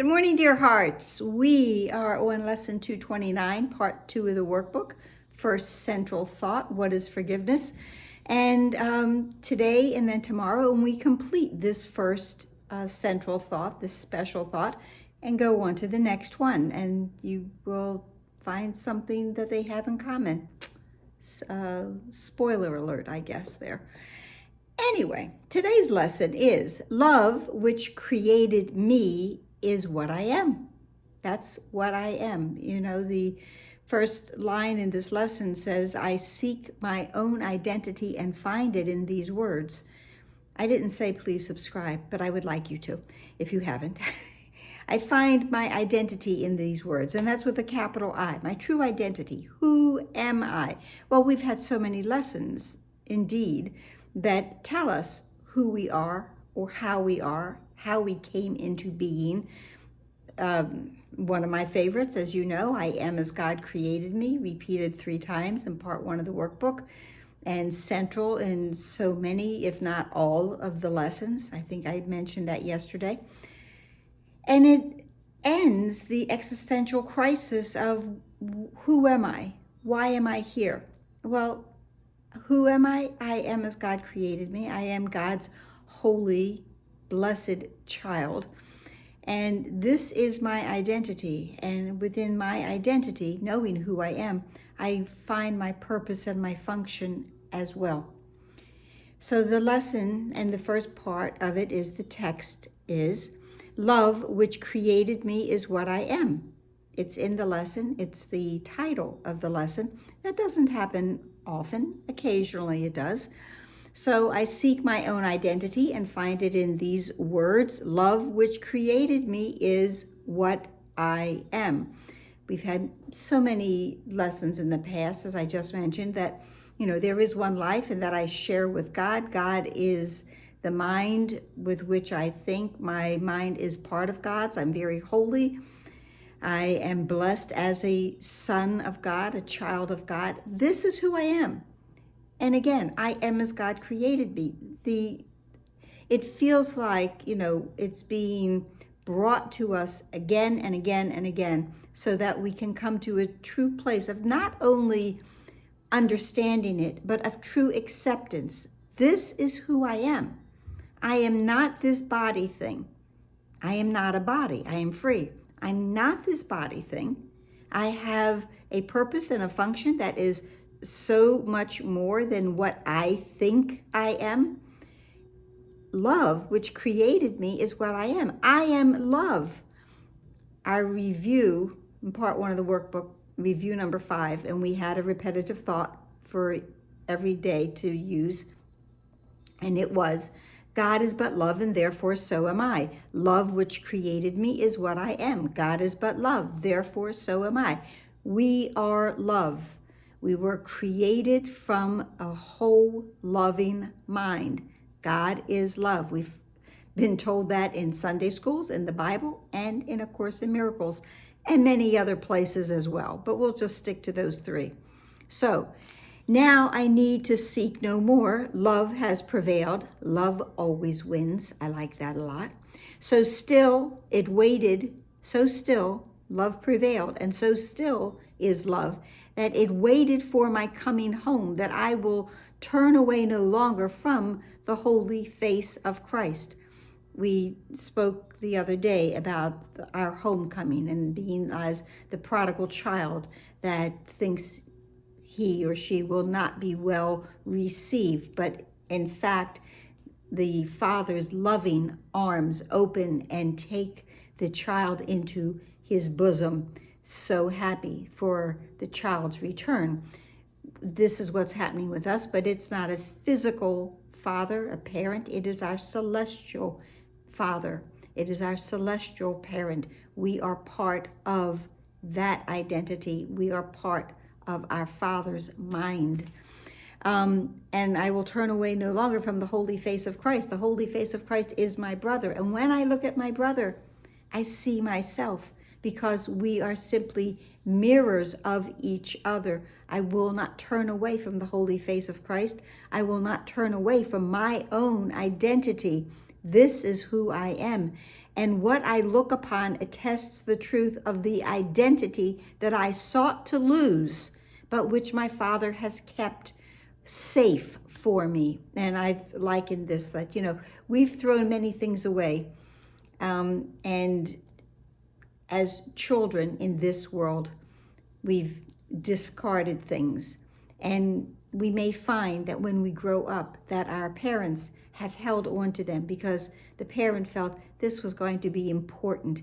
Good morning, dear hearts. We are on lesson 229, part 2 of the workbook. First central thought, what is forgiveness? And today and then tomorrow, when we complete this first central thought, this special thought, and go on to the next one. And you will find something that they have in common. Spoiler alert, I guess, there. Anyway, today's lesson is love, which created me, is what I am. That's what I am. You know, the first line in this lesson says, I seek my own identity and find it in these words. I didn't say please subscribe, but I would like you to, if you haven't. I find my identity in these words, and that's with a capital I, my true identity. Who am I? Well, we've had so many lessons, indeed, that tell us who we are or how we came into being. One of my favorites, as you know, I am as God created me, repeated 3 times in part 1 of the workbook, and central in so many, if not all, of the lessons. I think I mentioned that yesterday. And it ends the existential crisis of who am I? Why am I here? Well, who am I? I am as God created me. I am God's holy, blessed child. And this is my identity. And within my identity, knowing who I am, I find my purpose and my function as well. So the lesson and the first part of it is the text is, love which created me is what I am. It's in the lesson. It's the title of the lesson. That doesn't happen often. Occasionally it does. So I seek my own identity and find it in these words. Love which created me is what I am. We've had so many lessons in the past, as I just mentioned, that, you know, there is one life and that I share with God. God is the mind with which I think. My mind is part of God's. I'm very holy. I am blessed as a son of God, a child of God. This is who I am. And again, I am as God created me. It feels like, you know, it's being brought to us again and again and again so that we can come to a true place of not only understanding it, but of true acceptance. This is who I am. I am not this body thing. I am not a body. I am free. I'm not this body thing. I have a purpose and a function that is so much more than what I think I am. Love, which created me, is what I am. I am love. I review in part 1 of the workbook, review number 5, and we had a repetitive thought for every day to use. And it was, God is but love, and therefore so am I. Love which created me is what I am. God is but love, therefore so am I. We are love. We were created from a whole loving mind. God is love. We've been told that in Sunday schools, in the Bible, and in A Course in Miracles, and many other places as well. But we'll just stick to those 3. So now I need to seek no more. Love has prevailed. Love always wins. I like that a lot. So still it waited. So still love prevailed. And so still is love, that it waited for my coming home, that I will turn away no longer from the holy face of Christ. We spoke the other day about our homecoming and being as the prodigal child that thinks he or she will not be well received, but in fact, the Father's loving arms open and take the child into his bosom, so happy for the child's return. This is what's happening with us, but it's not a physical father, a parent. It is our celestial Father. It is our celestial parent. We are part of that identity. We are part of our Father's mind. And I will turn away no longer from the holy face of Christ. The holy face of Christ is my brother. And when I look at my brother, I see myself, because we are simply mirrors of each other. I will not turn away from the holy face of Christ. I will not turn away from my own identity. This is who I am. and what I look upon attests the truth of the identity that I sought to lose, but which my Father has kept safe for me. And I've likened this that, we've thrown many things away. And as children in this world, we've discarded things. And we may find that when we grow up, that our parents have held on to them because the parent felt this was going to be important.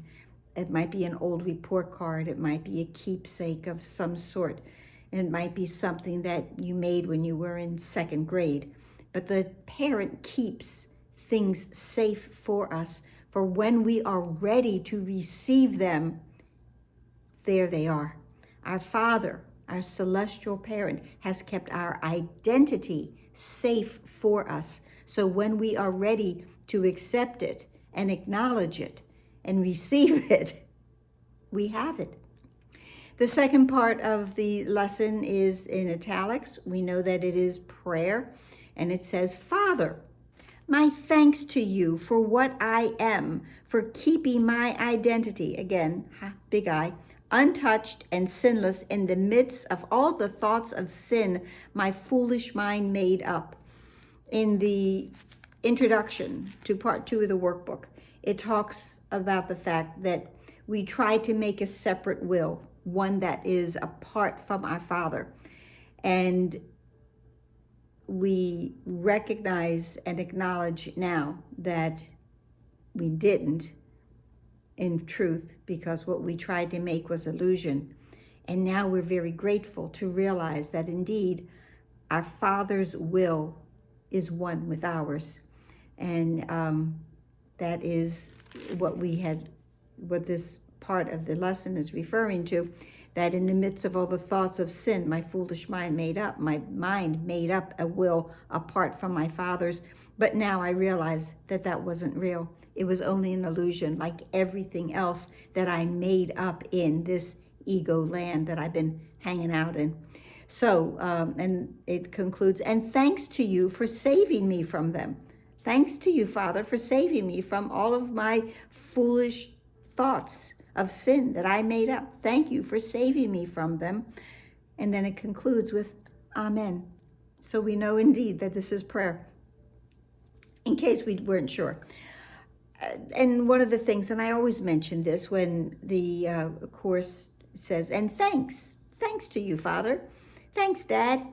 It might be an old report card. It might be a keepsake of some sort. It might be something that you made when you were in second grade. But the parent keeps things safe for us, for when we are ready to receive them, there they are. Our Father, our celestial parent, has kept our identity safe for us. So when we are ready to accept it and acknowledge it and receive it, we have it. The second part of the lesson is in italics. We know that it is prayer, and it says, Father, my thanks to you for what I am, for keeping my identity, again, big I, untouched and sinless in the midst of all the thoughts of sin my foolish mind made up. In the introduction to part 2 of the workbook, it talks about the fact that we try to make a separate will, one that is apart from our Father. And we recognize and acknowledge now that we didn't, in truth, because what we tried to make was illusion. And now we're very grateful to realize that indeed our Father's will is one with ours. And that is what this part of the lesson is referring to, that in the midst of all the thoughts of sin, my foolish mind made up a will apart from my Father's. But now I realize that that wasn't real. It was only an illusion, like everything else that I made up in this ego land that I've been hanging out in. So, and it concludes, and thanks to you for saving me from them. Thanks to you, Father, for saving me from all of my foolish thoughts of sin that I made up. Thank you for saving me from them. And then it concludes with Amen. So we know indeed that this is prayer, in case we weren't sure. And one of the things, and I always mention this when the Course says, and thanks to you, Father. Thanks, Dad.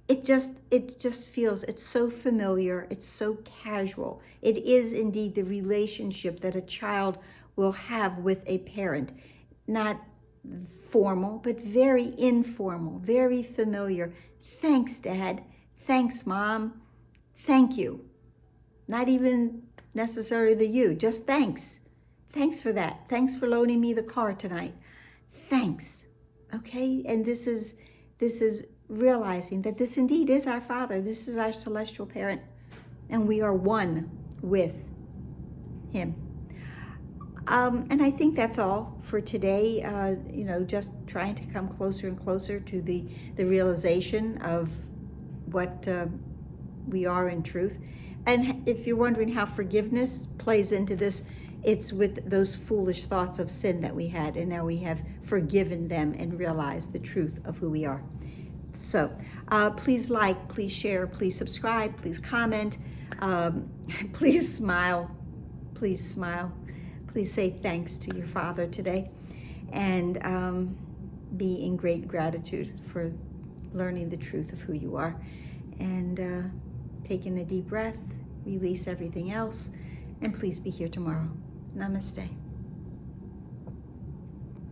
It just feels, it's so familiar, it's so casual. It is indeed the relationship that a child will have with a parent. Not formal, but very informal, very familiar. Thanks, Dad. Thanks, Mom. Thank you. Not even necessarily the you, just thanks. Thanks for that. Thanks for loaning me the car tonight. Thanks. Okay? And this is realizing that this indeed is our Father. This is our celestial parent. And we are one with him. And I think that's all for today. Just trying to come closer and closer to the realization of what we are in truth. And if you're wondering how forgiveness plays into this, it's with those foolish thoughts of sin that we had, and now we have forgiven them and realized the truth of who we are. So please like, please share, please subscribe, please comment, please smile, please say thanks to your Father today, and be in great gratitude for learning the truth of who you are. And taking a deep breath, release everything else, and please be here tomorrow. Namaste.